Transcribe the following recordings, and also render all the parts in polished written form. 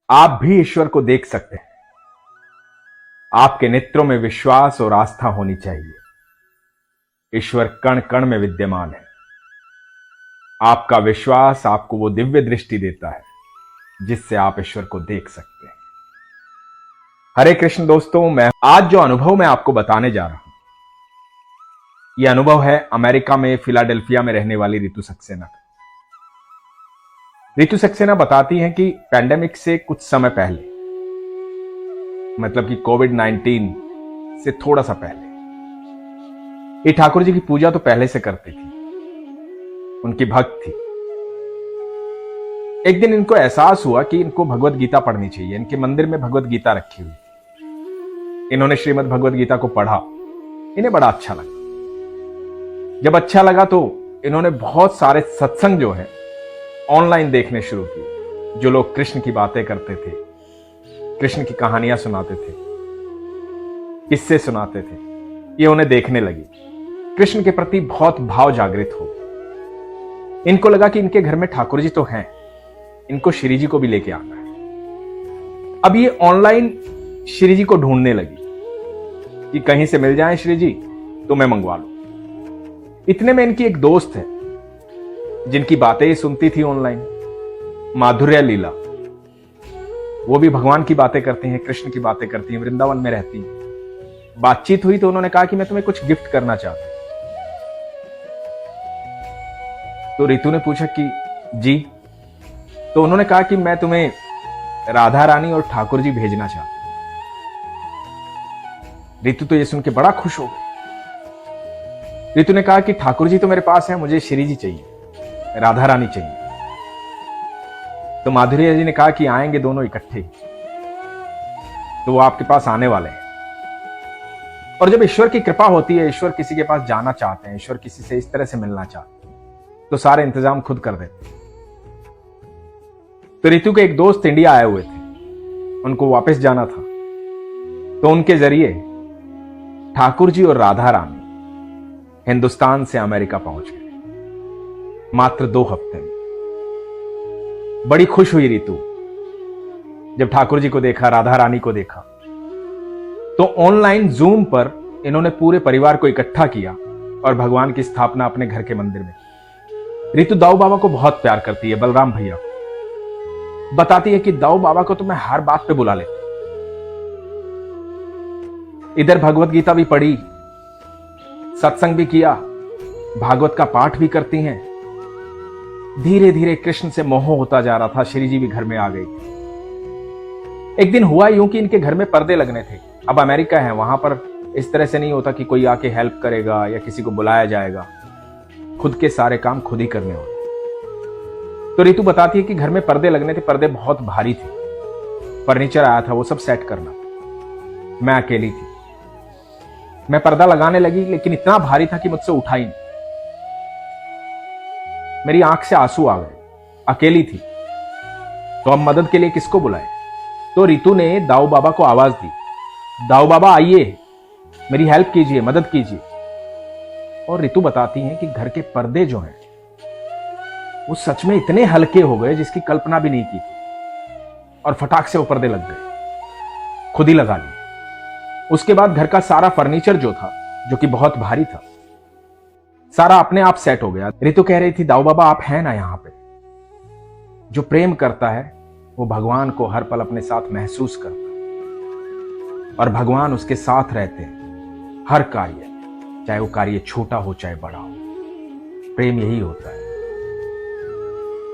आप भी ईश्वर को देख सकते हैं। आपके नेत्रों में विश्वास और आस्था होनी चाहिए। ईश्वर कण कण में विद्यमान है। आपका विश्वास आपको वो दिव्य दृष्टि देता है जिससे आप ईश्वर को देख सकते हैं। हरे कृष्ण दोस्तों, मैं आज जो अनुभव मैं आपको बताने जा रहा हूं, यह अनुभव है अमेरिका में फिलाडेल्फिया में रहने वाली रितु सक्सेना का। रितु सक्सेना बताती हैं कि पैंडेमिक से कुछ समय पहले, मतलब कि कोविड-19 से थोड़ा सा पहले, ये ठाकुर जी की पूजा तो पहले से करती थी, उनकी भक्त थी। एक दिन इनको एहसास हुआ कि इनको भगवत गीता पढ़नी चाहिए। इनके मंदिर में भगवत गीता रखी हुई थी। इन्होंने श्रीमद् भगवत गीता को पढ़ा, इन्हें बड़ा अच्छा लगा। जब अच्छा लगा तो इन्होंने बहुत सारे सत्संग जो है ऑनलाइन देखने शुरू किए। जो लोग कृष्ण की बातें करते थे, कृष्ण की कहानियां सुनाते थे, किस्से सुनाते थे, ये उन्हें देखने लगी। कृष्ण के प्रति बहुत भाव जागृत हो गए। इनको लगा कि इनके घर में ठाकुर जी तो हैं, इनको श्री जी को भी लेके आना है। अब ये ऑनलाइन श्री जी को ढूंढने लगी कि कहीं से मिल जाए श्री जी तो मैं मंगवा लूं। इतने में इनकी एक दोस्त है जिनकी बातें ही सुनती थी ऑनलाइन, माधुर्य लीला। वो भी भगवान की बातें करती हैं, कृष्ण की बातें करती हैं, वृंदावन में रहती हैं। बातचीत हुई तो उन्होंने कहा कि मैं तुम्हें कुछ गिफ्ट करना चाहती हूं। तो रितु ने पूछा कि जी। तो उन्होंने कहा कि मैं तुम्हें राधा रानी और ठाकुर जी भेजना चाहती हूं। रितु तो ये सुन के बड़ा खुश हो गई। रितु ने कहा कि ठाकुर जी तो मेरे पास है, मुझे श्री जी चाहिए, राधा रानी चाहिए। तो माधुर्य जी ने कहा कि आएंगे दोनों इकट्ठे ही, तो वो आपके पास आने वाले हैं। और जब ईश्वर की कृपा होती है, ईश्वर किसी के पास जाना चाहते हैं, ईश्वर किसी से इस तरह से मिलना चाहते हैं, तो सारे इंतजाम खुद कर देते हैं। तो रितु के एक दोस्त इंडिया आए हुए थे, उनको वापस जाना था। तो उनके जरिए ठाकुर जी और राधा रानी हिंदुस्तान से अमेरिका पहुंच गए, मात्र 2 हफ्ते में। बड़ी खुश हुई रितु जब ठाकुर जी को देखा, राधा रानी को देखा। तो ऑनलाइन जूम पर इन्होंने पूरे परिवार को इकट्ठा किया और भगवान की स्थापना अपने घर के मंदिर में की। रितु दाऊ बाबा को बहुत प्यार करती है, बलराम भैया को। बताती है कि दाऊ बाबा को तो मैं हर बात पे बुला लेती। इधर भगवत गीता भी पढ़ी, सत्संग भी किया, भागवत का पाठ भी करती हैं। धीरे धीरे कृष्ण से मोह होता जा रहा था। श्री जी भी घर में आ गई। एक दिन हुआ यूं कि इनके घर में पर्दे लगने थे। अब अमेरिका है, वहां पर इस तरह से नहीं होता कि कोई आके हेल्प करेगा या किसी को बुलाया जाएगा। खुद के सारे काम खुद ही करने होते। तो रितु बताती है कि घर में पर्दे लगने थे, पर्दे बहुत भारी थे, फर्नीचर आया था, वो सब सेट करना था। मैं अकेली थी। मैं पर्दा लगाने लगी, लेकिन इतना भारी था कि मुझसे उठा ही नहीं। मेरी आंख से आंसू आ गए। अकेली थी, तो अब मदद के लिए किसको बुलाए? तो रितु ने दाऊ बाबा को आवाज दी, दाऊ बाबा आइए, मेरी हेल्प कीजिए, मदद कीजिए। और रितु बताती हैं कि घर के पर्दे जो हैं वो सच में इतने हल्के हो गए जिसकी कल्पना भी नहीं की थी। और फटाक से वो पर्दे लग गए, खुद ही लगा लिए। उसके बाद घर का सारा फर्नीचर जो था, जो कि बहुत भारी था, सारा अपने आप सेट हो गया। रितु कह रही थी, दाऊ बाबा आप हैं ना यहां पे? जो प्रेम करता है वो भगवान को हर पल अपने साथ महसूस करता है, और भगवान उसके साथ रहते हैं हर कार्य, चाहे वो कार्य छोटा हो चाहे बड़ा हो। प्रेम यही होता है।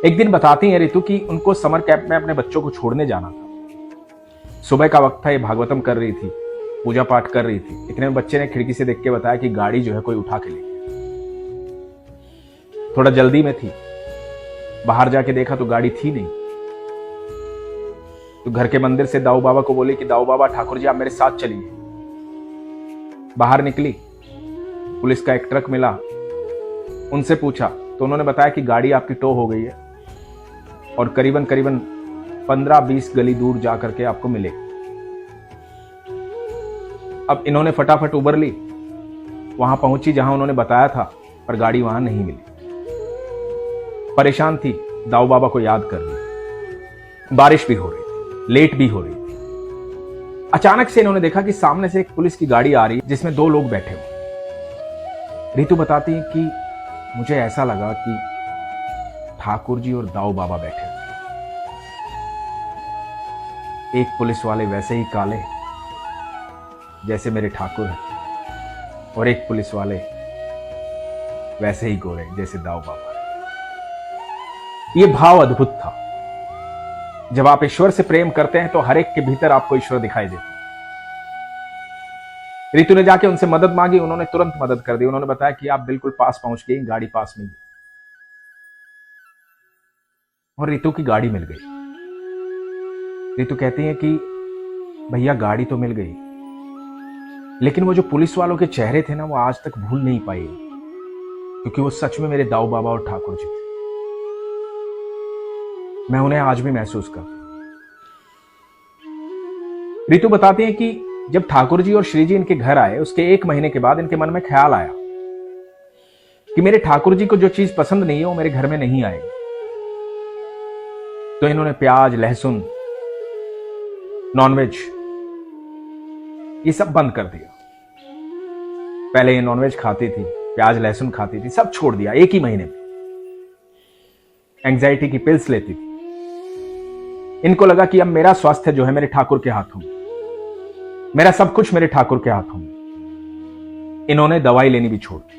एक दिन बताती है रितु कि उनको समर कैंप में अपने बच्चों को छोड़ने जाना था। सुबह का वक्त था, ये भागवतम कर रही थी, पूजा पाठ कर रही थी। इतने में बच्चे ने खिड़की से देख के बताया कि गाड़ी जो है कोई उठा के ले गया। थोड़ा जल्दी में थी, बाहर जाके देखा तो गाड़ी थी नहीं। तो घर के मंदिर से दाऊ बाबा को बोली कि दाऊ बाबा, ठाकुर जी आप मेरे साथ चलिए। बाहर निकली, पुलिस का एक ट्रक मिला, उनसे पूछा तो उन्होंने बताया कि गाड़ी आपकी टो हो गई है और करीबन 15-20 गली दूर जाकर के आपको मिलेगी। अब इन्होंने फटाफट उबर ली, वहां पहुंची जहां उन्होंने बताया था, पर गाड़ी वहां नहीं मिली। परेशान थी, दाऊ बाबा को याद कर रही। बारिश भी हो रही थी, लेट भी हो रही थी। अचानक से इन्होंने देखा कि सामने से एक पुलिस की गाड़ी आ रही है जिसमें 2 लोग बैठे हुए। रितु बताती है कि मुझे ऐसा लगा कि ठाकुर जी और दाऊ बाबा बैठे हुए। एक पुलिस वाले वैसे ही काले जैसे मेरे ठाकुर हैं और एक पुलिस वाले वैसे ही गोरे जैसे दाऊ बाबा। यह भाव अद्भुत था। जब आप ईश्वर से प्रेम करते हैं तो हर एक के भीतर आपको ईश्वर दिखाई देता है। रितु ने जाके उनसे मदद मांगी, उन्होंने तुरंत मदद कर दी। उन्होंने बताया कि आप बिल्कुल पास पहुंच गई, गाड़ी पास में ही। और रितु की गाड़ी मिल गई। रितु कहती है कि भैया गाड़ी तो मिल गई, लेकिन वो जो पुलिस वालों के चेहरे थे ना, वो आज तक भूल नहीं पाई, क्योंकि वो सच में मेरे दाऊ बाबा और ठाकुर जी थे। मैं उन्हें आज भी महसूस करता हूं। रितु बताती है कि जब ठाकुर जी और श्री जी इनके घर आए, उसके 1 महीने के बाद इनके मन में ख्याल आया कि मेरे ठाकुर जी को जो चीज पसंद नहीं है वो मेरे घर में नहीं आएगी। तो इन्होंने प्याज, लहसुन, नॉनवेज ये सब बंद कर दिया। पहले ये नॉनवेज खाती थी, प्याज लहसुन खाती थी, सब छोड़ दिया 1 ही महीने में। एंजाइटी की पिल्स लेती थी। इनको लगा कि अब मेरा स्वास्थ्य जो है मेरे ठाकुर के हाथों में, मेरा सब कुछ मेरे ठाकुर के हाथों में। इन्होंने दवाई लेनी भी छोड़ दी।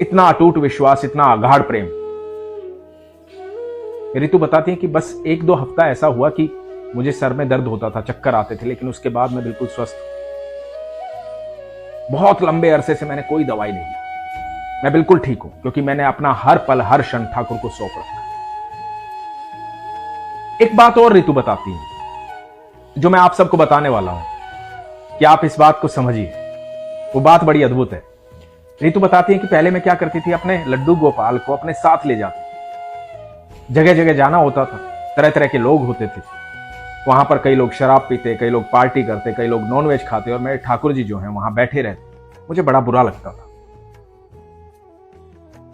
इतना अटूट विश्वास, इतना अगाढ़ प्रेम। रितु बताती है कि बस 1-2 हफ्ता ऐसा हुआ कि मुझे सर में दर्द होता था, चक्कर आते थे, लेकिन उसके बाद मैं बिल्कुल स्वस्थ हूं। बहुत लंबे अरसे से मैंने कोई दवाई नहीं ली। मैं बिल्कुल ठीक हूं, क्योंकि मैंने अपना हर पल, हर क्षण ठाकुर को सौंप रखा। एक बात और रितु बताती है जो मैं आप सबको बताने वाला हूं कि आप इस बात को समझिए। वो बात बड़ी अद्भुत है। रितु बताती है कि पहले मैं क्या करती थी, अपने लड्डू गोपाल को अपने साथ ले जाती। जगह जगह जाना होता था, तरह तरह के लोग होते थे वहां पर। कई लोग शराब पीते, कई लोग पार्टी करते, कई लोग नॉनवेज खाते, और मेरे ठाकुर जी जो हैं वहां बैठे रहते। मुझे बड़ा बुरा लगता था।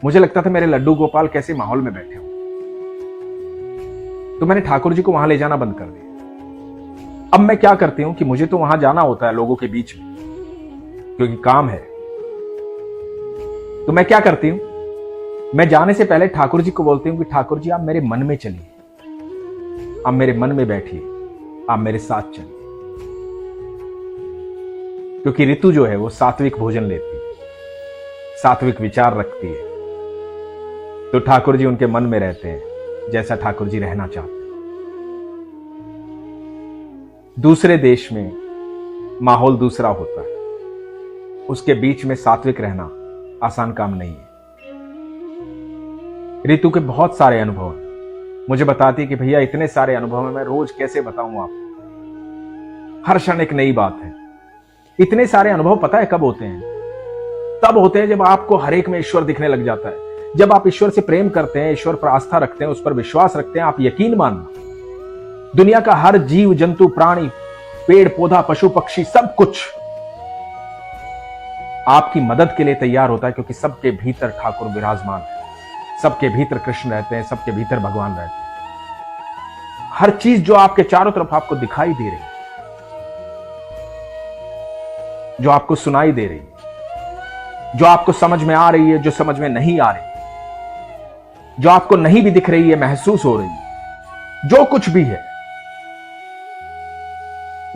मुझे लगता था मेरे लड्डू गोपाल कैसे माहौल में बैठे हो। तो मैंने ठाकुर जी को वहां ले जाना बंद कर दिया। अब मैं क्या करती हूं कि मुझे तो वहां जाना होता है लोगों के बीच में, क्योंकि काम है। तो मैं क्या करती हूं, मैं जाने से पहले ठाकुर जी को बोलती हूं कि ठाकुर जी आप मेरे मन में चलिए, आप मेरे मन में बैठिए, आप मेरे साथ चलिए। क्योंकि रितु जो है वो सात्विक भोजन लेती है, सात्विक विचार रखती है। तो ठाकुर जी उनके मन में रहते हैं जैसा ठाकुर जी रहना चाहते हैं। दूसरे देश में माहौल दूसरा होता है, उसके बीच में सात्विक रहना आसान काम नहीं है। रितु के बहुत सारे अनुभव हैं। मुझे बताती है कि भैया इतने सारे अनुभव में मैं रोज कैसे बताऊं आपको। हर क्षण एक नई बात है। इतने सारे अनुभव पता है कब होते हैं? तब होते हैं जब आपको हर एक में ईश्वर दिखने लग जाता है। जब आप ईश्वर से प्रेम करते हैं, ईश्वर पर आस्था रखते हैं, उस पर विश्वास रखते हैं, आप यकीन मानना, दुनिया का हर जीव जंतु, प्राणी, पेड़ पौधा, पशु पक्षी, सब कुछ आपकी मदद के लिए तैयार होता है, क्योंकि सबके भीतर ठाकुर विराजमान है, सबके भीतर कृष्ण रहते हैं, सबके भीतर भगवान रहते हैं। हर चीज जो आपके चारों तरफ आपको दिखाई दे रही है, जो आपको सुनाई दे रही है, जो आपको समझ में आ रही है, जो समझ में नहीं आ रही, जो आपको नहीं भी दिख रही है, महसूस हो रही है, जो कुछ भी है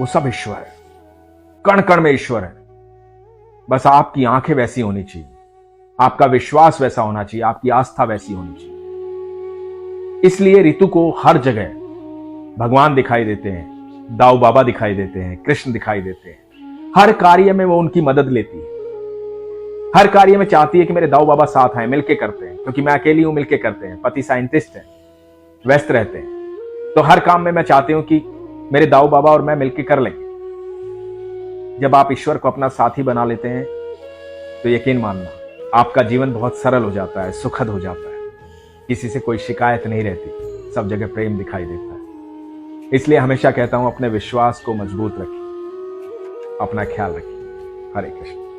वो सब ईश्वर है। कण कण में ईश्वर है। बस आपकी आंखें वैसी होनी चाहिए, आपका विश्वास वैसा होना चाहिए, आपकी आस्था वैसी होनी चाहिए। इसलिए रितु को हर जगह भगवान दिखाई देते हैं, दाऊ बाबा दिखाई देते हैं, कृष्ण दिखाई देते हैं। हर कार्य में वो उनकी मदद लेती है। हर कार्य में चाहती है कि मेरे दाऊ बाबा साथ आए, मिलके करते हैं, क्योंकि मैं अकेली हूं, मिलके करते हैं। पति साइंटिस्ट हैं, व्यस्त रहते हैं, तो हर काम में मैं चाहती हूं कि मेरे दाऊ बाबा और मैं मिलके कर लेंगे। जब आप ईश्वर को अपना साथी बना लेते हैं तो यकीन मानना आपका जीवन बहुत सरल हो जाता है, सुखद हो जाता है। किसी से कोई शिकायत नहीं रहती, सब जगह प्रेम दिखाई देता है। इसलिए हमेशा कहता हूं, अपने विश्वास को मजबूत रखिए, अपना ख्याल रखिए। हरे कृष्ण।